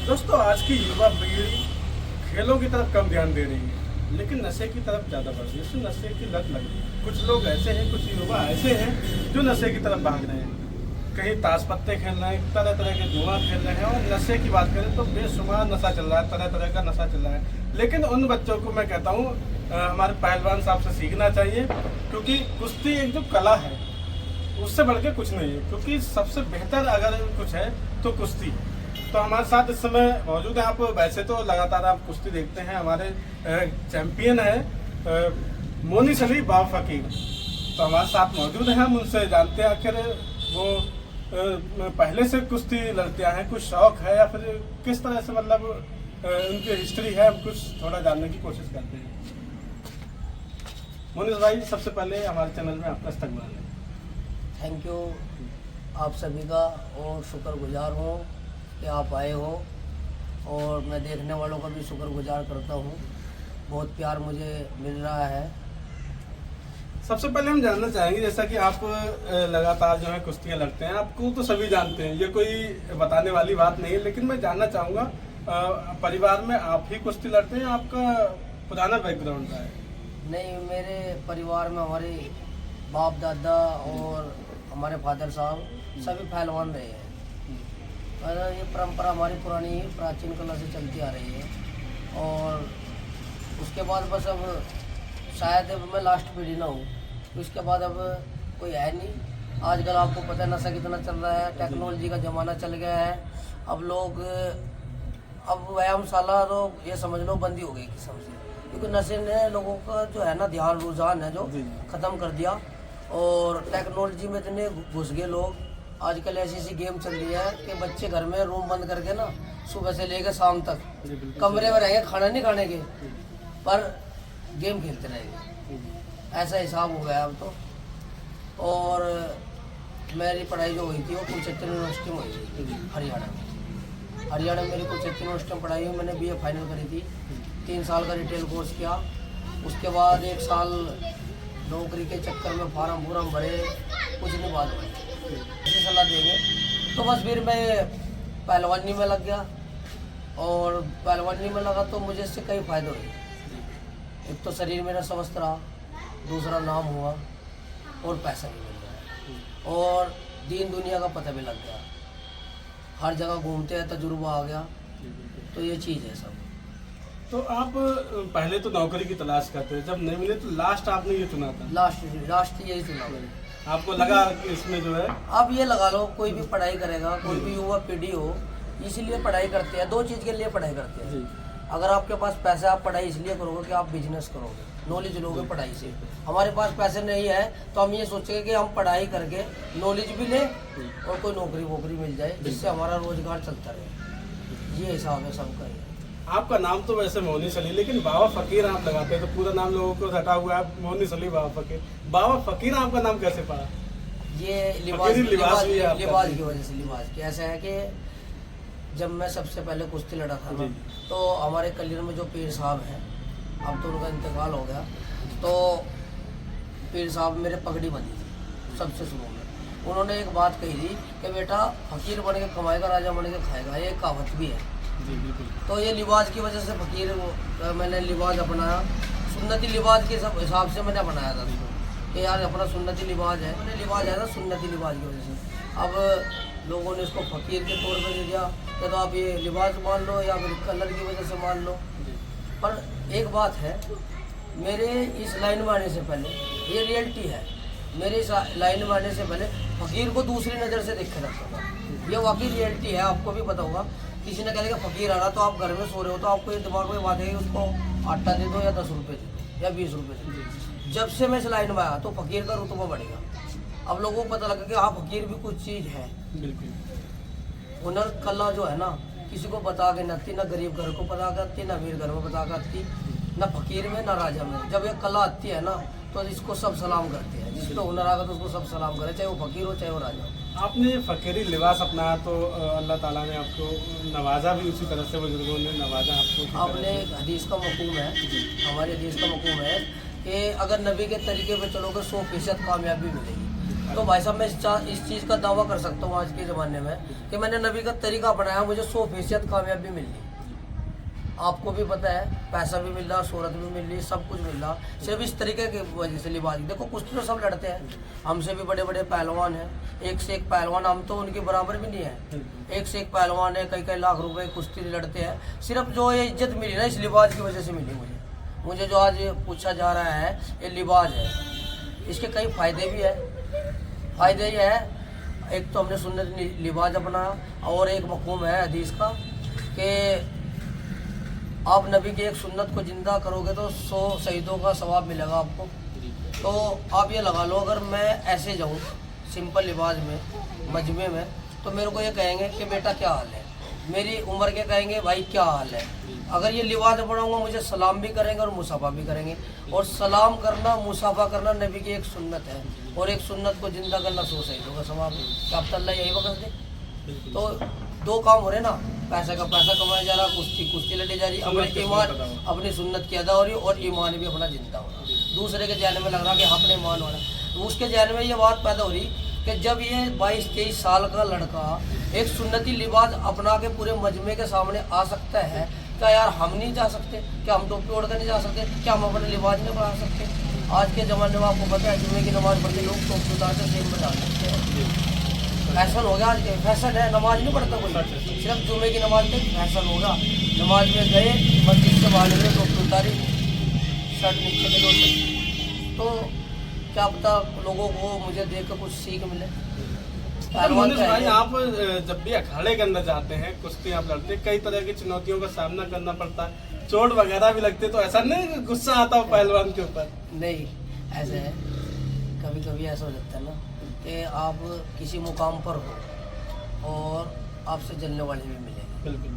दोस्तों, आज की युवा पीढ़ी खेलों की तरफ कम ध्यान दे रही है, लेकिन नशे की तरफ ज़्यादा बढ़ रही है। उससे नशे की लत लग रही है। कुछ लोग ऐसे हैं, कुछ युवा ऐसे हैं जो नशे की तरफ भाग रहे हैं। कहीं ताश पत्ते खेल रहे हैं, तरह तरह के जुआ खेल रहे हैं। और नशे की बात करें तो बेशुमार नशा चल रहा है, तरह तरह का नशा चल रहा है। लेकिन उन बच्चों को मैं कहता हूँ हमारे पहलवान साहब से सीखना चाहिए, क्योंकि कुश्ती एक जो कला है उससे बढ़ के कुछ नहीं है। क्योंकि सबसे बेहतर अगर कुछ है तो कुश्ती। तो हमारे साथ इस समय मौजूद है, आप वैसे तो लगातार आप कुश्ती देखते हैं, हमारे चैंपियन है मोनिस अली बाव फकीर। तो हमारे साथ मौजूद हैं, हम उनसे जानते हैं आखिर वो पहले से कुश्ती लड़ते हैं, कुछ शौक है या फिर किस तरह से, मतलब उनकी हिस्ट्री है, हम कुछ थोड़ा जानने की कोशिश करते हैं। मोनिस भाई, सबसे पहले हमारे चैनल में आपका इस्तकबाल है। थैंक यू आप सभी का, और शुक्रगुजार हूँ कि आप आए हो, और मैं देखने वालों का भी शुक्रगुजार करता हूँ। बहुत प्यार मुझे मिल रहा है। सबसे पहले हम जानना चाहेंगे, जैसा कि आप लगातार जो है कुश्तियाँ लड़ते हैं, आपको तो सभी जानते हैं, ये कोई बताने वाली बात नहीं है। लेकिन मैं जानना चाहूँगा, परिवार में आप ही कुश्ती लड़ते हैं, आपका पुराना बैकग्राउंड का है? नहीं, मेरे परिवार में हमारे बाप दादा और हमारे फादर साहब सभी पहलवान रहे हैं। और ये परंपरा हमारी पुरानी प्राचीन कला से चलती आ रही है। और उसके बाद बस अब शायद अब मैं लास्ट पीढ़ी ना हूँ, तो उसके बाद अब कोई है नहीं। आजकल आपको पता है नशा कितना चल रहा है, टेक्नोलॉजी का ज़माना चल गया है। अब लोग अब व्यायामशाला तो ये समझ लो बंदी हो गई किस्म से, क्योंकि नशे ने लोगों का जो है ना ध्यान, रुझान है जो ख़त्म कर दिया। और टेक्नोलॉजी में इतने घुस गए लोग। आजकल ऐसी ऐसी गेम चल रही है कि बच्चे घर में रूम बंद करके ना सुबह से लेकर शाम तक कमरे में रहेंगे, खाना नहीं खाने के, पर गेम खेलते रहेंगे। ऐसा हिसाब हो गया अब तो। और मेरी पढ़ाई जो हुई थी वो कुरुक्षेत्र यूनिवर्सिटी में हुई थी, हरियाणा में। हरियाणा में मेरी कुरुक्षेत्र यूनिवर्सिटी में पढ़ाई हुई। मैंने BA फाइनल करी थी, 3 साल का रिटेल कोर्स किया। उसके बाद 1 साल नौकरी के चक्कर में फार्म भूरम भरे, कुछ नहीं बात हुई। ऐसी सलाह देंगे तो बस फिर मैं पहलवानी में लग गया। और पहलवानी में लगा तो मुझे इससे कई फ़ायदे हुए। एक तो शरीर मेरा स्वस्थ रहा, दूसरा नाम हुआ, और पैसा भी मिल गया, और दीन दुनिया का पता भी लग गया। हर जगह घूमते हैं, तजुर्बा आ गया। तो ये चीज़ है सब। तो आप पहले तो नौकरी की तलाश करते थे, जब नहीं मिले तो लास्ट आपने ये चुना था? लास्ट यही चुना मैंने। आपको लगा कि इसमें जो है, आप ये लगा लो, कोई भी पढ़ाई करेगा, कोई भी युवा पीढ़ी हो, इसीलिए पढ़ाई करते हैं। 2 चीज़ के लिए पढ़ाई करते हैं। अगर आपके पास पैसा, आप पढ़ाई इसलिए करोगे कि आप बिजनेस करोगे, नॉलेज लोगे पढ़ाई से। हमारे पास पैसे नहीं है तो हम ये सोचेंगे कि हम पढ़ाई करके नॉलेज भी लें और कोई नौकरी वोकरी मिल जाए जिससे हमारा रोजगार चलता रहे। ये हिसाब है सबका ही। आपका नाम तो वैसे मोनिस अली, लेकिन बाबा फकीर आप लगाते हैं, तो पूरा नाम लोगों को रटा हुआ है मोनिस अली बाबा फकीर। बाबा फकीर आपका नाम कैसे पड़ा? ये लिबास की वजह से। लिबास की ऐसा है कि जब मैं सबसे पहले कुश्ती लड़ा था ना, तो हमारे कलियर में जो पीर साहब हैं, अब तो उनका इंतकाल हो गया, तो पीर साहब मेरे पगड़ी बंधी थी सबसे शुरू में। उन्होंने एक बात कही थी कि बेटा फकीर बन के कमाएगा, राजा बन के खाएगा, ये कहावत भी है। तो ये लिबास की वजह से फकीर मैंने लिबास अपनाया। सुन्नती लिबास के हिसाब से मैंने बनाया था उसको कि यार अपना सुन्नती लिबास है। मैंने लिबास है ना सुन्नती लिबास की वजह से। अब लोगों ने इसको फकीर के तौर पर दे दिया कि तो आप ये लिबास मान लो या फिर कलर की वजह से मान लो। पर एक बात है, मेरे इस लाइन में आने से पहले, ये रियलिटी है, मेरे इस लाइन में आने से पहले फकीर को दूसरी नज़र से देख के रखता था। ये वाकई रियलिटी है, आपको भी पता होगा। किसी ने कहेगा फकीर आ रहा, तो आप घर में सो रहे हो तो आपको ये दिमाग में बात है कि उसको आटा दे दो या 10 रुपये दे दो या 20 रुपये दे दो। जब से मैं इस लाइन में आया तो फकीर का रुतबा बढ़ेगा। अब लोगों को पता लगा कि हाँ फकीर भी कुछ चीज़ है। बिल्कुल। हुनर कला जो है ना, किसी को बता के नती, ना गरीब घर को पता करती, ना अमीर घर में बता करती, ना फकीर में ना राजा में। जब ये कला आती है ना तो इसको सब सलाम करते हैं। जिसको हुनर आगा तो उसको सब सलाम करे, चाहे वो फकीर हो चाहे वो राजा हो। आपने फकीरी लिबास अपनाया तो अल्लाह ताला ने आपको नवाजा भी, उसी तरह से बुजुर्गों ने नवाजा आपको। आपने एक हदीस का मफ़हूम है, हमारे हदीस का मफ़हूम है कि अगर नबी के तरीके पे चलोगे 100% कामयाबी मिलेगी। तो भाई साहब मैं इस चीज़ का दावा कर सकता हूँ आज के ज़माने में कि मैंने नबी का तरीका अपनाया, मुझे 100% कामयाबी मिल रही। आपको भी पता है, पैसा भी मिल रहा, शोहरत भी मिल रही, सब कुछ मिल रहा, सिर्फ इस तरीके की वजह से लिबास। देखो कुश्ती तो सब लड़ते हैं, हमसे भी बड़े बड़े पहलवान हैं, एक से एक पहलवान, हम तो उनके बराबर भी नहीं है। एक से एक पहलवान है, कई कई लाख रुपए कुश्ती लड़ते हैं। सिर्फ जो ये इज्जत मिली ना, इस लिबास की वजह से मिली मुझे जो आज पूछा जा रहा है ये लिबास है। इसके कई फ़ायदे भी है। फ़ायदे ये है, एक तो हमने सुन्नत लिबास अपनाया, और एक मफ़हूम है हदीस का कि आप नबी की एक सुन्नत को जिंदा करोगे तो 100 शहीदों का सवाब मिलेगा आपको। तो आप ये लगा लो, अगर मैं ऐसे जाऊँ सिंपल लिबास में मजमे में, तो मेरे को ये कहेंगे कि बेटा क्या हाल है, मेरी उम्र के कहेंगे भाई क्या हाल है। अगर ये लिबास पढ़ाऊँगा मुझे सलाम भी करेंगे और मुसाफा भी करेंगे, और सलाम करना मुसाफा करना नबी की एक सुन्नत है, और एक सुन्नत को जिंदा करना 100 शहीदों का सवाब है। क्या अब अल्लाह यही वक्त दे। तो दो काम हो रहे ना, पैसा का पैसा कमाया जा रहा, कुश्ती लड़ी जा रही, अपने ईमान अपनी सुन्नत की अदा हो रही, और ईमान भी अपना जिंदा हो रहा। दूसरे के जहन में लग रहा कि अपने ईमान हो रहा, तो उसके जहन में ये बात पैदा हो रही कि जब ये 22-23 साल का लड़का एक सुन्नती लिबास अपना के पूरे मजमे के सामने आ सकता है, क्या यार हम नहीं जा सकते? क्या हम टोपी ओढ़ कर नहीं जा सकते? क्या हम अपने लिबास नहीं बढ़ा सकते? आज के ज़माने में आपको पता है जुम्मे की नमाज पढ़ते लोग टोपी उतार के सेम में डाल सकते हैं। फैशन हो गया आज के, फैशन है, नमाज नहीं पढ़ता कोई, सिर्फ जुम्मे की नमाज में फैशन होगा। नमाज में गए, मस्जिद से बाहर निकले, टोपी उतारी, शर्ट नीचे के लोग, तो क्या पता लोगों को मुझे देख कर कुछ सीख मिले। मोनिस भाई, आप जब भी अखाड़े के अंदर जाते हैं, कुश्ती आप लड़ते हैं, कई तरह की चुनौतियों का सामना करना पड़ता है, चोट वगैरह भी लगती है, तो ऐसा नहीं गुस्सा आता हो पहलवान के ऊपर? नहीं, ऐसे है, कभी कभी ऐसा हो जाता है ना कि आप किसी मुकाम पर हो और आपसे जलने वाले भी मिलेंगे। बिल्कुल।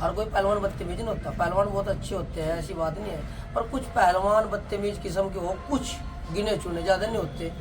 हर कोई पहलवान बदतमीज नहीं होता, पहलवान बहुत अच्छे होते हैं, ऐसी बात नहीं है, पर कुछ पहलवान बदतमीज किस्म के हो, कुछ गिने चुने, ज़्यादा नहीं होते।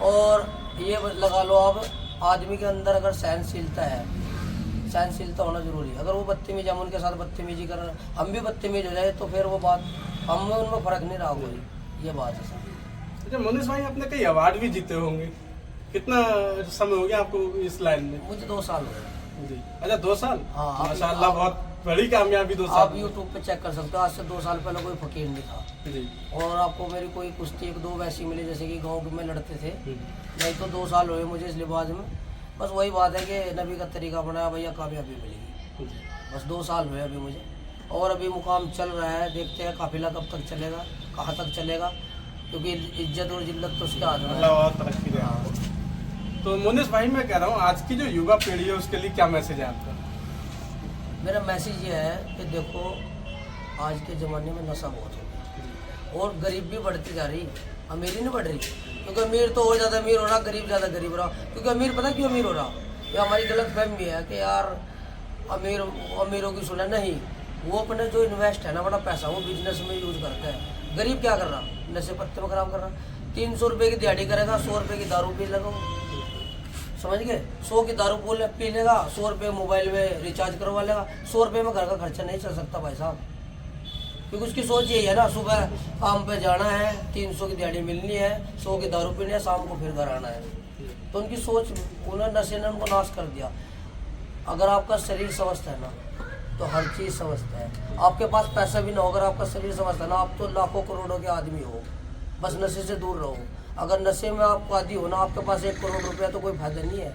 और ये लगा लो आप, आदमी के अंदर अगर सहनशीलता है, सहनशीलता होना जरूरी है। अगर वो बदतमीज, हम उनके साथ बदतमीजी कर रहे, हम भी बदतमीज हो जाए, तो फिर वो बात हम उनमें फ़र्क नहीं रहा कोई, ये बात है सर। अच्छा मोनिस भाई, आपने कई अवार्ड भी जीते होंगे, कितना समय हो गया आपको इस लाइन में? मुझे 2 साल हो गए जी। अच्छा 2 साल? हाँ, माशाल्लाह, बहुत बड़ी कामयाबी 2 साल। आप यूट्यूब पे चेक कर सकते हो, आज से 2 साल पहले कोई फकीर नहीं था जी। और आपको मेरी कोई कुश्ती 1-2 वैसी मिली जैसे कि गाँव में लड़ते थे, नहीं तो 2 साल हुए मुझे इस लिबास में। बस वही बात है कि नबी का तरीका बनाया भैया, कामयाबी मिलेगी। बस 2 साल हुए अभी मुझे, और अभी मुकाम चल रहा है, देखते हैं काफिला कब तक चलेगा, कहाँ तक चलेगा, क्योंकि इज्जत और जिल्लत तो उसके हाथ में है। और तरक्की दे आपको। तो मोनिस भाई, मैं कह रहा हूँ आज की जो युवा पीढ़ी है उसके लिए क्या मैसेज है आपका? मेरा मैसेज ये है कि देखो, आज के ज़माने में नशा बहुत हो गया और गरीब भी बढ़ती जा रही, अमीरी नहीं बढ़ रही। क्योंकि अमीर तो और ज़्यादा अमीर हो रहा, गरीब ज़्यादा गरीब रहा। क्योंकि अमीर पता क्यों अमीर हो रहा, ये हमारी गलत फहमी है कि यार अमीरों की सुना नहीं, वो अपने जो इन्वेस्ट है ना बड़ा पैसा, वो बिजनेस में यूज करता है। गरीब क्या कर रहा, नशे पत्ते में खराब कर रहा। 300 रुपये की दिहाड़ी करेगा, 100 रुपये की दारू पी लेगा, समझ गए, 100 की दारू पी लेगा, 100 रुपये मोबाइल में रिचार्ज करवा लेगा, 100 रुपये में घर का खर्चा नहीं चल सकता भाई साहब। क्योंकि उसकी सोच यही है ना, सुबह काम पे जाना है, 300 की दिहाड़ी मिलनी है, 100 की दारू पीनी है, शाम को फिर घर आना है। तो उनकी सोच, उन्होंने नशे ने उनको नाश कर दिया। अगर आपका शरीर स्वस्थ है ना, तो हर चीज़ स्वस्थ है। आपके पास पैसा भी ना हो, अगर आपका शरीर स्वस्थ है ना, आप तो लाखों करोड़ों के आदमी हो। बस नशे से दूर रहो। अगर नशे में आपको आदी हो ना, आपके पास 1 करोड़ रुपया, तो कोई फायदा नहीं है,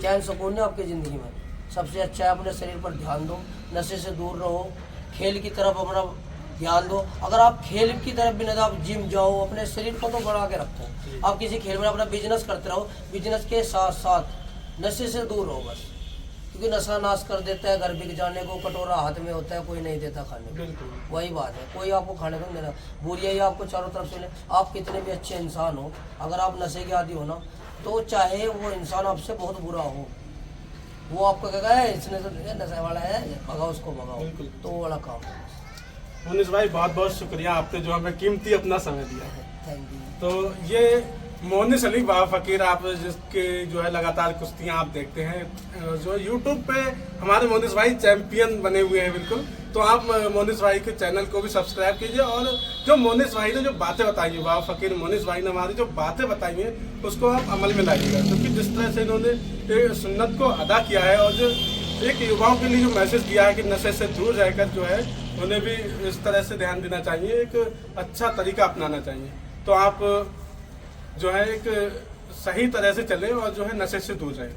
चैन सुकून नहीं आपकी ज़िंदगी में। सबसे अच्छा है अपने शरीर पर ध्यान दो, नशे से दूर रहो, खेल की तरफ अपना ध्यान दो। अगर आप खेल की तरफ भी नहीं तो आप जिम जाओ, अपने शरीर को तो बढ़ा के रखो। आप किसी खेल में अपना बिजनेस करते रहो, बिजनेस के साथ साथ नशे से दूर रहो बस। क्योंकि नशा नाश कर देता है, घर बिक जाने को, कटोरा हाथ में होता है, कोई नहीं देता खाने को। वही बात है, कोई आपको खाने को नहीं देना, बुरिया ही आपको चारों तरफ से ले। आप कितने भी अच्छे इंसान हो, अगर आप नशे के आदी हो ना, तो चाहे वो इंसान आपसे बहुत बुरा हो, वो आपको कहेगा है इसने तो नशे वाला है, भगाओ उसको, भगाओ। तो वो वाला काम है। मोनिस भाई, बहुत बहुत शुक्रिया आपने जो हमें कीमती अपना समय दिया है। Thank you. तो ये मोनिस अली बाबा फकीर, आप जिसके जो है लगातार कुश्तियाँ आप देखते हैं, जो यूट्यूब पे हमारे मोनिस भाई चैंपियन बने हुए हैं बिल्कुल। तो आप मोनिस भाई के चैनल को भी सब्सक्राइब कीजिए, और जो मोनिस भाई ने जो बातें बताई है, बाबा फकीर मोनिस भाई ने हमारी जो बातें बताई हैं उसको आप अमल में लाइएगा, क्योंकि जिस तरह से इन्होंने सुन्नत को अदा किया है और जो एक युवाओं के लिए जो मैसेज दिया है कि नशे से दूर रहकर जो है उन्हें भी इस तरह से ध्यान देना चाहिए, एक अच्छा तरीका अपनाना चाहिए। तो आप जो है एक सही तरह से चलें और जो है नशे से दूर रहें।